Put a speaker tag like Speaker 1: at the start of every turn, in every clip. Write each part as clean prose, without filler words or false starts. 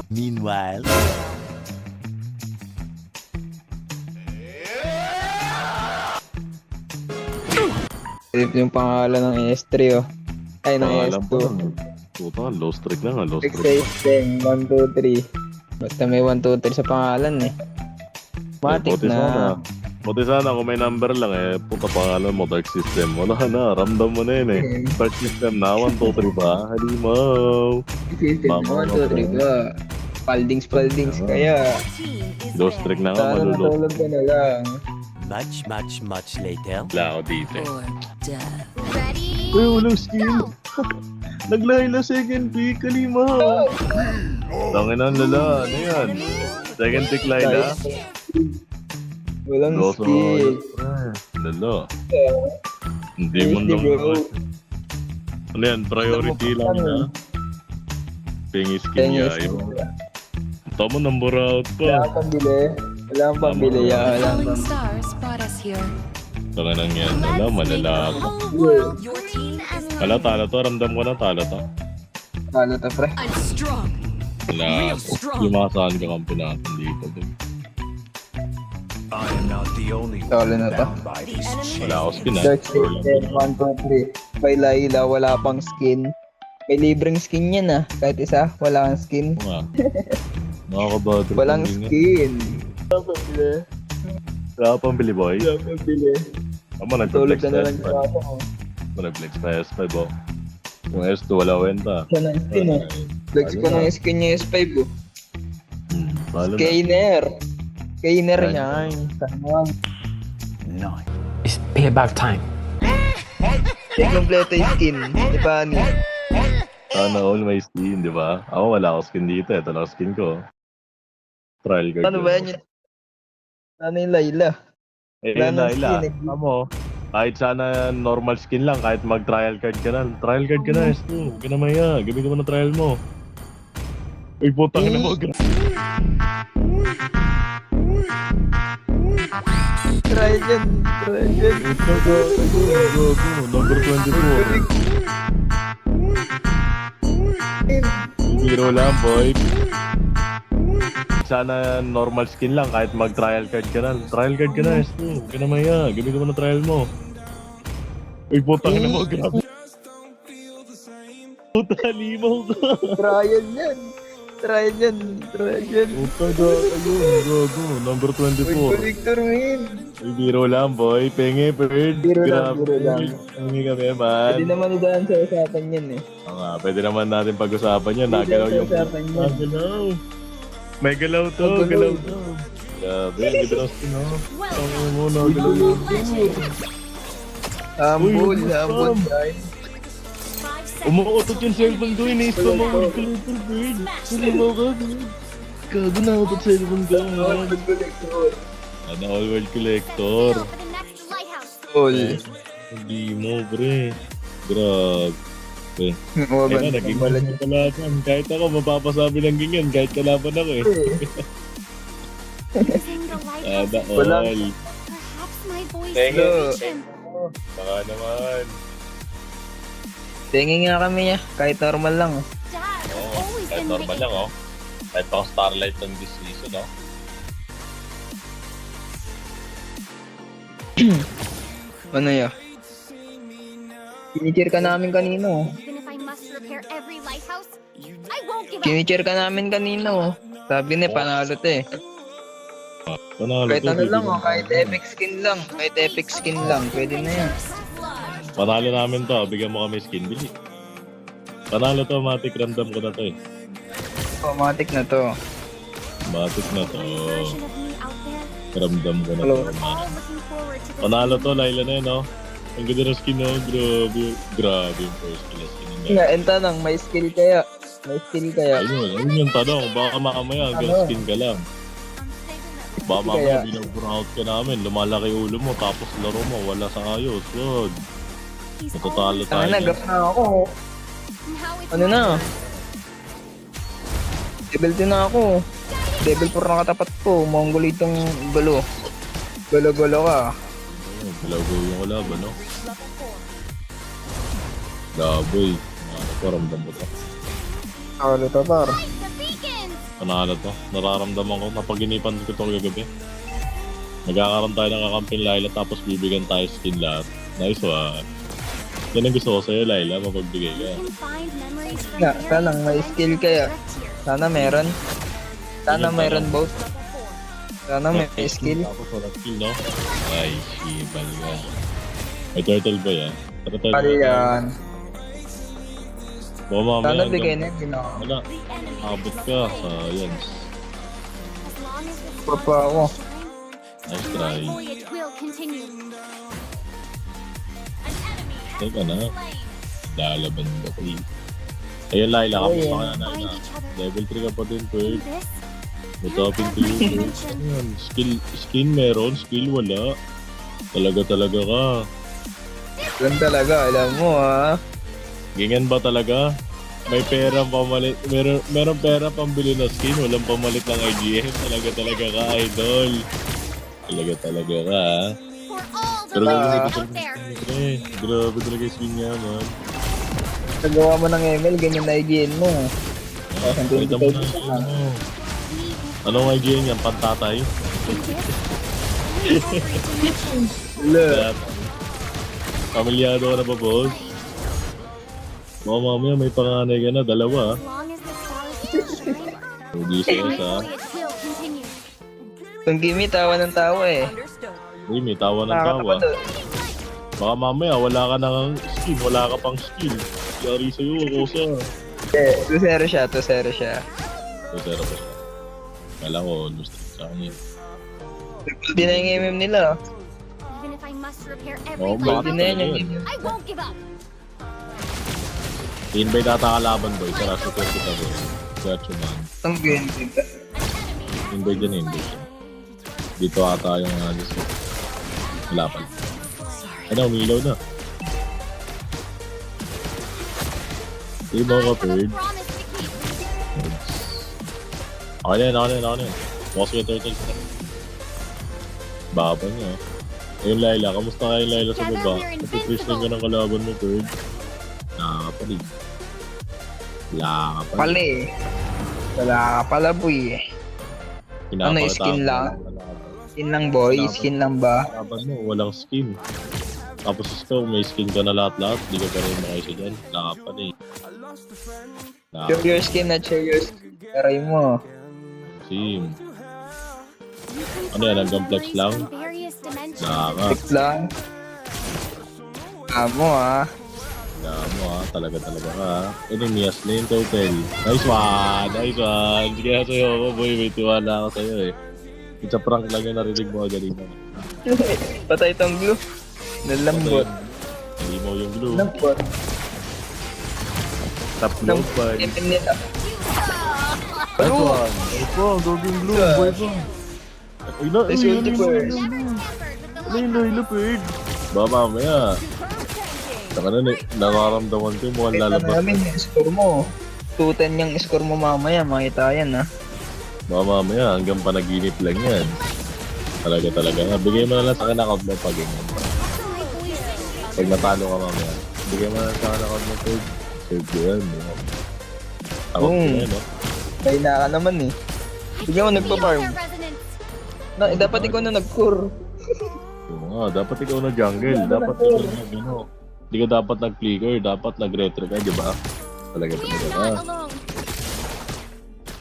Speaker 1: Meanwhile,
Speaker 2: Ito yung pangalan ng S3 oh. Ay, ng
Speaker 3: Pangalan
Speaker 2: S2.
Speaker 3: pa lang. Puta, low streak lang, low streak.
Speaker 2: Exciting, 1, 2, 3. Basta may 1, 2, 3 sa pangalan eh. Matik na.
Speaker 3: Buti sana kung may number lang eh, puta pangalan mo, Dark System. Wala na, ramdam mo na yun eh. Dark System na, 1, 2, 3 ba? Halimaw.
Speaker 2: Exciting, 1, 2, 3 ba? Paldings kaya.
Speaker 3: Low streak na nga,
Speaker 2: Sana
Speaker 3: malulot.
Speaker 2: natulog ka na lang.
Speaker 1: much later.
Speaker 3: Wala ako dito eh.
Speaker 4: Ready?
Speaker 3: Uy, walang skin. Naglahi na second pick, halimaw. Tangin ang lala, ano yan? Second pick Layla.
Speaker 2: Walang
Speaker 3: Loso,
Speaker 2: skill.
Speaker 3: lala. Hindi mo
Speaker 2: Hindi, bro.
Speaker 3: naman. Ano yan, priority lang na. Pingi skin niya. Tama, number out
Speaker 2: Wala
Speaker 3: pa.
Speaker 2: kang pambili. Wala kang pambili. Wala kang
Speaker 4: Falling
Speaker 2: pambili.
Speaker 4: stars brought us here.
Speaker 3: Tanga nang yan. Wala, malala ako.
Speaker 4: Your team is
Speaker 3: Wala, talo to. Ramdam ko na, talo to.
Speaker 2: Talo to, pre.
Speaker 4: I'm strong.
Speaker 3: Wala. Lumasahan ka kampi natin dito.
Speaker 5: I am not the only
Speaker 2: Talo na to.
Speaker 5: bound by
Speaker 4: The
Speaker 5: this
Speaker 4: enemy
Speaker 3: Wala ako skin ha.
Speaker 2: Dark System, 1, 2, 3. By Layla, wala pang skin. May libreng skin yan ah. Kahit isa, wala kang skin.
Speaker 3: Nga. Nakakabato.
Speaker 2: Walang skin. Wala kang pambili.
Speaker 3: Wala pang bili boy.
Speaker 2: Wala kang pambili.
Speaker 3: Tama,
Speaker 2: Tulog
Speaker 3: nag-flex
Speaker 2: ka na
Speaker 3: pa
Speaker 2: lang
Speaker 3: S5.
Speaker 2: sa ako.
Speaker 3: Nag-flex pa S5 oh. Yung S2 wala kwenta.
Speaker 2: Siya ng skin ah. Flex ko na yung skin niya S5 oh.
Speaker 3: Talo na.
Speaker 2: Skinner. Skinner
Speaker 3: Ay.
Speaker 2: yan. Sana.
Speaker 5: No. It's payback time.
Speaker 2: Hindi kompleto yung skin. Di ba ni?
Speaker 3: Sana all may skin, di ba? Ako wala ako skin dito. Ito lang skin ko. Trial card.
Speaker 2: Ano ba yan yun? Ano yung Layla?
Speaker 3: Eh,
Speaker 2: Wala
Speaker 3: yun
Speaker 2: nang
Speaker 3: na, ila.
Speaker 2: skin, eh.
Speaker 3: Amo, kahit sana normal skin lang, kahit mag-trial card ka na. Trial card ka na, S2. Huwag ka na maya. Gawin ka mo na trial mo. Uy, putang na mo.
Speaker 2: Try yan. Try yan.
Speaker 3: Number 24. Zero lang, boy. Sana normal skin lang, kahit mag-trial card ka na. Trial card ka na, S2. Huwag ka na maya. Gawin ka mo na trial mo. Uy, putang na mo. Grabe. Puta, limaw ka.
Speaker 2: Trial yan. Trial yan. Trial yan.
Speaker 3: Puta, ayun. Gago. Number 24.
Speaker 2: Victor win.
Speaker 3: Uy, biro lang, boy. Penge, bird.
Speaker 2: Biro lang,
Speaker 3: Grabe.
Speaker 2: biro lang.
Speaker 3: Penge kami, man.
Speaker 2: Pwede naman idaan sa usapan yan eh.
Speaker 3: Oo nga, pwede naman natin pag-usapan yan.
Speaker 2: Pwede
Speaker 3: Nagalaw
Speaker 2: sa
Speaker 3: yung...
Speaker 2: usapan yan.
Speaker 3: Nagalaw. May galaw to,
Speaker 2: Nagalaw.
Speaker 3: galaw to. Grabe, ang ganda ng skin, oh. Ang mo, nagalaw yung skin.
Speaker 2: Humble,
Speaker 3: Uy,
Speaker 2: humble
Speaker 3: Sam.
Speaker 2: guys.
Speaker 4: 5 seconds.
Speaker 3: Umuutot yung cellphone ko, iniis pa mga calculator, bird. Sino mo ka, bird? Gago na utot cellphone ko, man. Ano, all world collector.
Speaker 4: For the next lighthouse.
Speaker 2: All.
Speaker 3: Hindi mo, pre. Grabe.
Speaker 2: Oo,
Speaker 3: Kaya naging kalaban. Kahit ako, mapapasabi lang ganyan. Kahit kalaban ako eh.
Speaker 4: Using the lighthouse.
Speaker 3: Ada
Speaker 2: Walang-
Speaker 3: all.
Speaker 4: Perhaps my voice
Speaker 3: Thank
Speaker 4: will
Speaker 2: you.
Speaker 4: reach him.
Speaker 3: Baka naman.
Speaker 2: Tingin nga kami niya, kahit normal lang.
Speaker 4: Dad has
Speaker 3: Oo,
Speaker 4: always
Speaker 3: kahit
Speaker 4: been
Speaker 3: normal
Speaker 4: my
Speaker 3: lang oh. Kahit pang starlight ng this season oh.
Speaker 2: Ano ya? Kinicheer ka namin kanino.
Speaker 4: Even if I must repair every lighthouse, I won't give up.
Speaker 2: Kinicheer ka namin kanino. Sabi niya, panalo to eh.
Speaker 3: Panalo
Speaker 2: Kahit
Speaker 3: to,
Speaker 2: ano
Speaker 3: baby.
Speaker 2: lang oh, kahit epic skin lang. Kahit epic skin lang, pwede na yan.
Speaker 3: Panalo namin to. Bigyan mo kami skin. Bili. Panalo to, matik. Random ko na to eh.
Speaker 2: Automatic na to.
Speaker 3: Matik na to.
Speaker 4: Version of me out there.
Speaker 3: Ramdam ko na
Speaker 2: Hello.
Speaker 3: to.
Speaker 4: All looking forward to this.
Speaker 3: Panalo to, Laila na yun oh. Ang ganda ng skin oh. Grabe. Grabe yung first kill skin.
Speaker 2: Nga, ang tanong, may skill kaya? May skill kaya?
Speaker 3: Ayun yung tanong. Baka mamaya hanggang
Speaker 2: Ano?
Speaker 3: skin ka lang. Baka mamaya binag-burnout ka namin. Lumalaki ulo mo tapos laro mo. Wala sa ayos. Wag.
Speaker 4: He's
Speaker 3: Matatalo
Speaker 4: always-
Speaker 3: tayo.
Speaker 2: Nagap na ako.
Speaker 4: Now it's
Speaker 2: Ano
Speaker 4: my
Speaker 2: na?
Speaker 4: turn.
Speaker 2: Level 2 na ako. Level 4 na katapat ko. Mongolitong gulo. Gulo-gulo ka.
Speaker 3: Ayun, Galaw-gaw yung kalaban, no? Laboy. Ano pa, ramdam mo to.
Speaker 2: Talo to par.
Speaker 4: Light the beacons.
Speaker 3: Panalo to. Nararamdaman ko, napaginipan ko to kagabi. Magkakaroon tayo ng kakamping Layla tapos bibigyan tayo skin lahat. Nice one. Yan ang gusto ko sa'yo, Layla, mapagbigay ka.
Speaker 4: You can find memories from
Speaker 2: Nga,
Speaker 4: very
Speaker 2: sana may
Speaker 4: old
Speaker 2: skill kaya.
Speaker 4: direct here.
Speaker 2: Sana meron. Sana
Speaker 3: Sige,
Speaker 2: meron
Speaker 3: tama.
Speaker 2: both. Sana may skill.
Speaker 3: Tapos walang skill, no? Ay, shibal ka. May turtle ba yan? Turtle
Speaker 2: Pari yan.
Speaker 3: Baka mamaya
Speaker 2: Sana
Speaker 3: hanggang-
Speaker 2: bigay na yun, ginawa.
Speaker 3: Wala, abot ka sa yan.
Speaker 4: As long as the
Speaker 2: Papa ako.
Speaker 3: Nice
Speaker 4: my
Speaker 3: try.
Speaker 4: voyage will continue. An enemy has
Speaker 3: Teka na,
Speaker 4: slain.
Speaker 3: lalaban ba ko eh. Ayun, Layla, kamusta ka na,
Speaker 4: Find
Speaker 3: Layla?
Speaker 4: each other.
Speaker 3: Level 3 ka pa din,
Speaker 4: Do
Speaker 3: Perk.
Speaker 4: this.
Speaker 3: Matapin to you, Perk. Ayan, skin meron, skill wala. Talaga ka.
Speaker 2: Yan talaga, alam mo ha.
Speaker 3: Ganyan ba talaga? May pera pamalit, meron pera pambili na skin, walang pamalit ng IGN. Talaga ka, idol. Talaga ka, ha?
Speaker 4: For all the
Speaker 3: Pero
Speaker 4: losers out there.
Speaker 3: grabe talaga yung skin niya, man.
Speaker 2: Nagawa mo ng ML, ganyan na IGN mo.
Speaker 3: Ah, Pwede mo na yung ano. Anong IGN yan? Pantatay?
Speaker 2: Wala.
Speaker 3: Kaya, pamilyado ka na ba, boss? Baka mamaya may panganay ka na, dalawa, ha?
Speaker 4: As long as the stars still shine,
Speaker 3: Hindi
Speaker 4: my
Speaker 3: siya, ha?
Speaker 4: voyage will continue.
Speaker 2: Kung Kimi, tawa ng tawa eh.
Speaker 3: Uy, may tawa ng tawa.
Speaker 2: Nakakatawa doon.
Speaker 3: Baka mamaya wala ka nang skin, wala ka pang skill. Yari sa'yo, Rosa.
Speaker 2: Eh, 2-0 siya, 2-0 siya.
Speaker 3: Pero pa siya. Kala ko, almost sa akin yun.
Speaker 2: Hindi na yung MM nila.
Speaker 4: Even if I must repair
Speaker 3: Oo,
Speaker 4: every
Speaker 3: bakit
Speaker 2: Hindi
Speaker 4: lighthouse,
Speaker 2: na yan yung
Speaker 3: yun?
Speaker 2: MM.
Speaker 4: I won't give up.
Speaker 3: I-invite ata kalaban, boy. Tara, support kita, boy. Gacho man.
Speaker 2: Ang ganyan.
Speaker 3: Invite yan, invite yan. Dito ata yung alis ko. Wala pa. Ano, umilaw na. Di ba ka,
Speaker 4: I have a
Speaker 3: Perd?
Speaker 4: promise to keep.
Speaker 3: Ako na yan. Boss ko yung turtle ka. Baba niya. Ayun, Layla. Kamusta ka yung Layla sa baba? Napipreach lang ka ng kalaban mo, Perd. Nakakapalig. Wala ka pa.
Speaker 2: Pala eh. Wala ka pala boy eh. Ano, skin lang? Skin lang boy, skin lang ba?
Speaker 3: Kalaban mo, walang skin. Tapos ito, may skin ka na lahat-lahat. Di ka pa rin makaisa dyan. Nakapalig.
Speaker 2: Share your skin at share your skin. Aray mo.
Speaker 3: Sim.
Speaker 4: You can
Speaker 3: Ano yan,
Speaker 4: find
Speaker 3: hanggang flex
Speaker 4: memories
Speaker 3: lang?
Speaker 4: from various dimensions.
Speaker 3: Naka.
Speaker 2: Fix lang. Amo ah.
Speaker 3: Mo ha, talaga ka ha. Enemy as lane total. Nice one! Sige na sa'yo ako boy, may tiwala ako sa'yo eh. It's a prank lang yung narinig mo kanina.
Speaker 2: Patay tong glue. Nalambot.
Speaker 3: Hindi mo yung glue.
Speaker 2: Nalambot.
Speaker 3: Top load pa.
Speaker 2: MM nila.
Speaker 3: Nice one! Nice one! Gagawin glue, boy pa. Uy na,
Speaker 2: Nice
Speaker 3: uy,
Speaker 2: ulti first.
Speaker 4: Never tampered with the
Speaker 3: Ano yung lilipid? Ba mamaya. Saka na, nararamdaman ko yung mukhang
Speaker 2: Kita
Speaker 3: lalabas.
Speaker 2: namin yung score mo. 210 yung score mo mamaya. Makita yan ah.
Speaker 3: Ba mamaya, hanggang panaginip lang yan. Talaga nga. Bigay mo na lang sa akin account mo pag ganyan.
Speaker 4: my voice.
Speaker 3: Pag natalo ka mamaya, bigay mo na lang sa akin account mo third. Third ko yan. Takot ko
Speaker 2: Oo.
Speaker 3: yan, no?
Speaker 2: Kaya na ka naman eh. Bigyan mo nagpa-farm.
Speaker 4: Their resonance.
Speaker 2: Dapat ikaw na nag-core.
Speaker 3: Oo nga, dapat ikaw na jungle. Dapat ikaw na gino. Hindi ka dapat nag-flicker, dapat nag-retro ka, di ba? Talaga
Speaker 4: We are
Speaker 3: ka.
Speaker 4: not alone.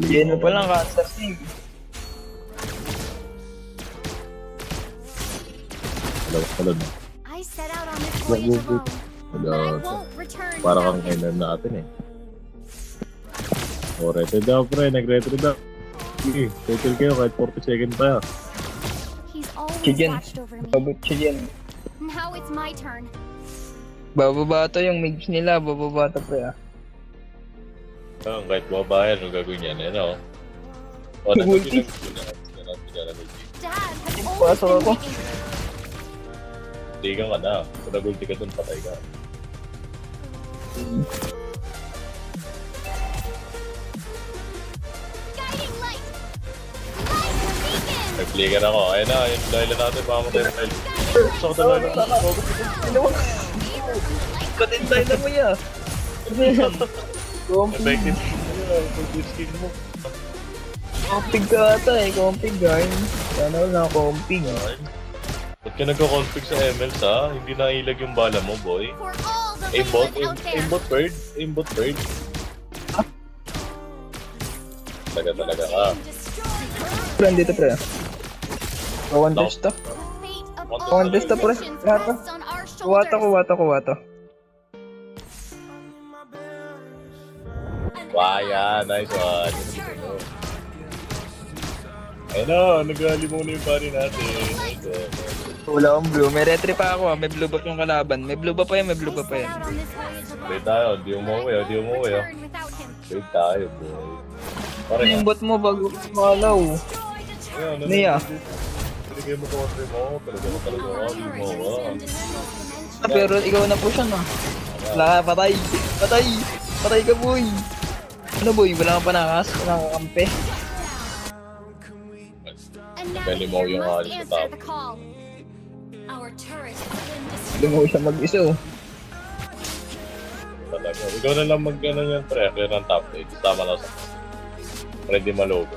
Speaker 2: Yan mo pa lang Kansas eh.
Speaker 3: Wala.
Speaker 4: I set out on this voyage alone, but I won't return
Speaker 3: Para kang
Speaker 4: without you.
Speaker 3: NM natin eh. O, retro daw pre, nag-retro daw. Sige, settle kayo kahit 40 seconds pa.
Speaker 4: He's always
Speaker 2: Chicken.
Speaker 4: watched over me.
Speaker 2: Babot siya dyan.
Speaker 4: Now it's my turn.
Speaker 2: Bababa to yung mage nila. Bababa to pre ah.
Speaker 3: Kahit babayan, ang gagawin yan, ano? O,
Speaker 2: Multi.
Speaker 4: Dad has
Speaker 2: Pasok
Speaker 4: always
Speaker 2: ako.
Speaker 4: been making
Speaker 3: Hindi ka na. Kung nagulti ka dun, patay ka.
Speaker 4: guiding light. Light the beacon.
Speaker 3: Nag-flicker ako. Ayun na, yung dahil natin, pamatay na tayo. Gusto ko talaga.
Speaker 2: Patintay na mo yan.
Speaker 3: Effective. Pag skill mo.
Speaker 2: Compig ka ata eh, compig guys. Sana wala compig.
Speaker 3: Ba't ka nagko-config sa MLs ha? Hindi nailag yung bala mo, boy.
Speaker 4: For all the
Speaker 3: Aimbot,
Speaker 4: laylights out there.
Speaker 3: aimbot bird, aimbot bird. Talaga ka.
Speaker 2: Pre, dito pre. Contest to.
Speaker 4: The fate of
Speaker 3: Contest
Speaker 4: all
Speaker 2: Contest to, pre.
Speaker 4: nations
Speaker 2: Lahat to.
Speaker 4: rests on our
Speaker 2: Kuha to.
Speaker 3: Waya, nice one. Ayun na, nagali mo na yung pari natin. Nice one.
Speaker 2: Wala akong blue. May retry pa ako ah. May blue buff yung kalaban. May blue buff pa yan.
Speaker 3: Wait tayo, di umuwi. Wait tayo, boy. Pare
Speaker 2: Yung
Speaker 3: nga.
Speaker 2: bot mo bago malaw.
Speaker 3: Ayun,
Speaker 2: Nia.
Speaker 3: Pinigay mo konti mo. Talaga mo. Di mo
Speaker 2: Ah, pero ikaw na po siya na. Wala ka, patay. Patay ka boy. Ano boy? Wala kang panakas. Wala kang kampe.
Speaker 3: Pwede mo yung alis sa top.
Speaker 2: Hindi mo siya mag-isa oh.
Speaker 3: Talaga. Ikaw na lang mag-ano yan, pre. Clear ng top 8. Tama na sa ready malogo.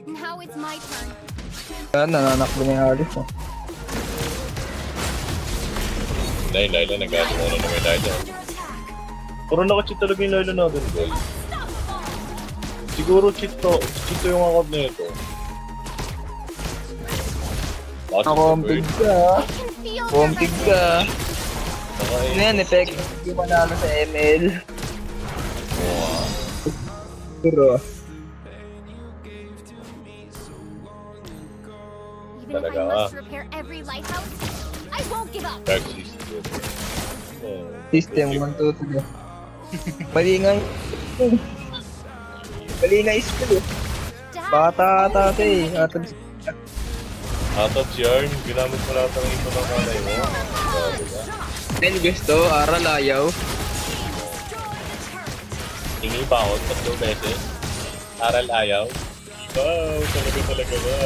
Speaker 4: Now it's my turn.
Speaker 2: Nananakbo niya yung alis oh.
Speaker 3: Laila, nag-aas mo na may Laila. Pero naka-cheat talaga yung Laila natin, boy. Siguro cheat yung account na ito.
Speaker 2: Compig ka.
Speaker 4: I can feel the
Speaker 2: Compig ka. Ano yan, effect? Hindi manalo sa ML. Pero,
Speaker 4: Even if I
Speaker 3: Talaga,
Speaker 4: must repair every lighthouse, I won't give up.
Speaker 3: Dark system.
Speaker 2: system 1, 2, 3. Mali nga skill eh. Bata ata eh.
Speaker 3: Atot yarn, ginamit mo lahat ng ito ng nanay mo. Diba?
Speaker 2: Then gusto, aral ayaw.
Speaker 3: Hingi pa ako, 3 beses. Aral ayaw. Wow, talaga ba?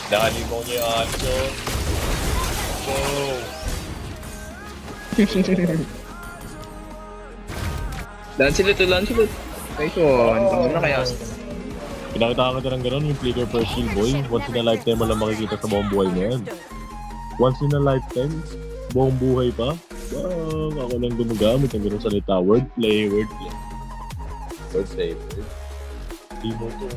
Speaker 3: Dali mo niya yung aso. Wow.
Speaker 2: Lancelot. Guys, ano na kaya?
Speaker 3: Pinakita ka ng gano'n, yung flicker per shield, boy. Once in a lifetime mo lang makikita sa buong buhay mo yan. Once in a lifetime? Buong buhay pa? Wow, ako lang gumagamit ng gano'ng salita. Wordplay. Wordplay. Di mo to.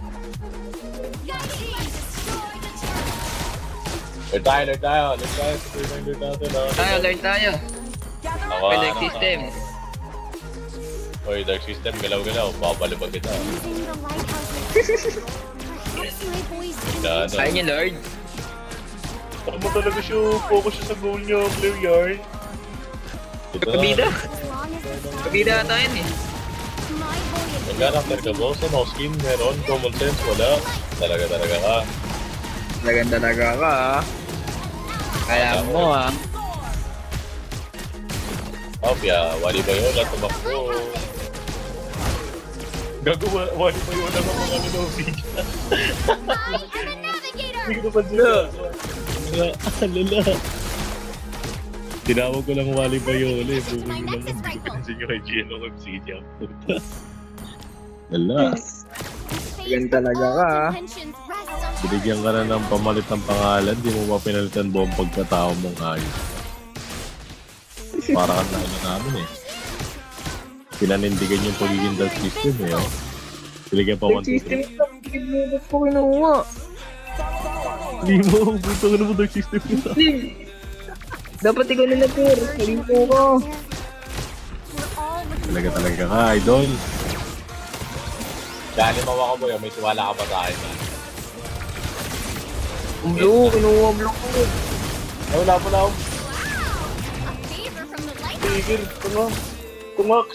Speaker 3: Alert tayo. Sa reminder natin, ha?
Speaker 2: Alert tayo.
Speaker 3: Ako,
Speaker 2: May dark system.
Speaker 3: Oy, dark system, galaw-galaw. Papalipag kita.
Speaker 4: Using the lighthouses. Perhaps my boys can
Speaker 3: Gano.
Speaker 2: Ayaw niya, Lord.
Speaker 3: Ako mo talaga siya. Focus siya sa goal niya. Clear yarn. Ito na.
Speaker 2: Kabida.
Speaker 4: as long as the stars
Speaker 2: Kabida ata yun eh.
Speaker 4: my voyage
Speaker 3: May character ka ba? Sa no skin, meron. Common sense, wala. Talaga ka.
Speaker 2: Talaga ka ah. Kaya mo ah.
Speaker 3: Opya, wali ba yun? At tumakbo. Gagawa, wali ba yun? Ang mga nilobig.
Speaker 4: I am a navigator.
Speaker 3: Hindi ko pa sila. Alala. Tinawag ko lang wali ba yun? Bukong ko lang. Hindi ko pinansin nyo kay Gino kung sige ang puta. Lala.
Speaker 2: Yan talaga ka ah.
Speaker 3: Binigyan ka na ng pamalit ng pangalan, di mo pa pinalitan buong pagkatao mong ayos. Para ka na namin eh. Pinanindigan yung pagiging dark system eh. Oh. Binigyan pa 1, 2,
Speaker 2: System
Speaker 3: 3.
Speaker 2: lang. Hindi mo ko kinuha.
Speaker 3: Hindi mo, puto ka na mo dark system nila.
Speaker 2: Dapat ikaw nila pur. Saling ko ko.
Speaker 3: Talaga ka, idol. Dali mawa ko boy, may tiwala ka pa sa akin.
Speaker 2: Ang blue, kinuha ang blue ko.
Speaker 3: Ay, wala po lang.
Speaker 4: A favor from the lighthouse.
Speaker 3: Tigil, kumax.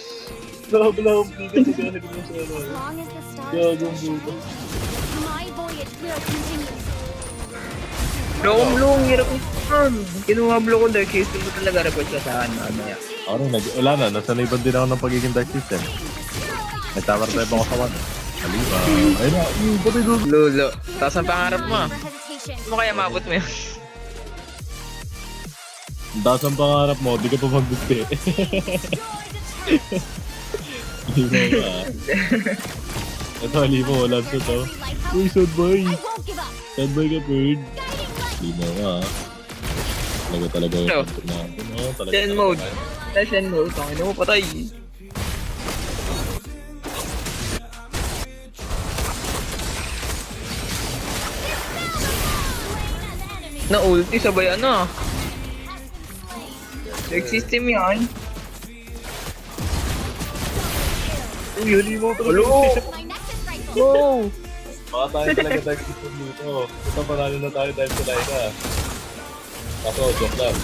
Speaker 3: Wala akong tigil sa gano'n mo sa ano.
Speaker 4: As long as the stars
Speaker 3: Gagong
Speaker 4: still
Speaker 3: buta.
Speaker 4: shine, my voyage will continue.
Speaker 2: Blue, ang hirap yun. Kinuha blue ko dark system ko talaga report ka sa ano niya.
Speaker 3: Ako rin, wala na. Nasanay ba din ako ng pagiging dark system? May tower type ako sa 1. Halima. Ayun na, yung pati doon.
Speaker 2: Lulo. Tapos ang pangarap mo.
Speaker 4: For hesitation.
Speaker 2: Ano kaya mabot mo yun?
Speaker 3: Ang taas ang pangarap mo, di ka pa magbukti. Libo ka. Ito, libo. Love ko to. Uy, sad boy.
Speaker 4: I won't give up.
Speaker 3: Sad boy ka, bird.
Speaker 4: Guiding light.
Speaker 3: Libo ka. Talaga yung
Speaker 2: Ano?
Speaker 3: content natin. Oh, talaga.
Speaker 2: Zen mode. Zen mode. Tangin mo, patay. Na ulti, sabay ano. Check system yan.
Speaker 3: Uy, halimaw talaga.
Speaker 4: My nexus rifle.
Speaker 2: Go!
Speaker 3: Baka tayo talaga dive system dito. Ito, panalo na tayo dive sa Lyra. Kaso, joke lang.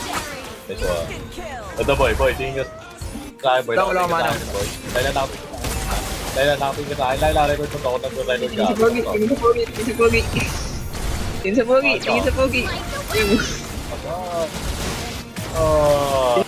Speaker 3: Ito ah. Ito boy, tingin ka sa akin boy.
Speaker 2: Wala, wala,
Speaker 3: Nakatingin ka sa akin, boy. Layla, nakatingin ka sa akin. Layla, record mo to ako nag-record
Speaker 2: Tingin
Speaker 3: ka.
Speaker 2: sa pogi, tingin sa pogi, tingin sa pogi. Tingin sa pogi, tingin sa pogi.
Speaker 3: Ah.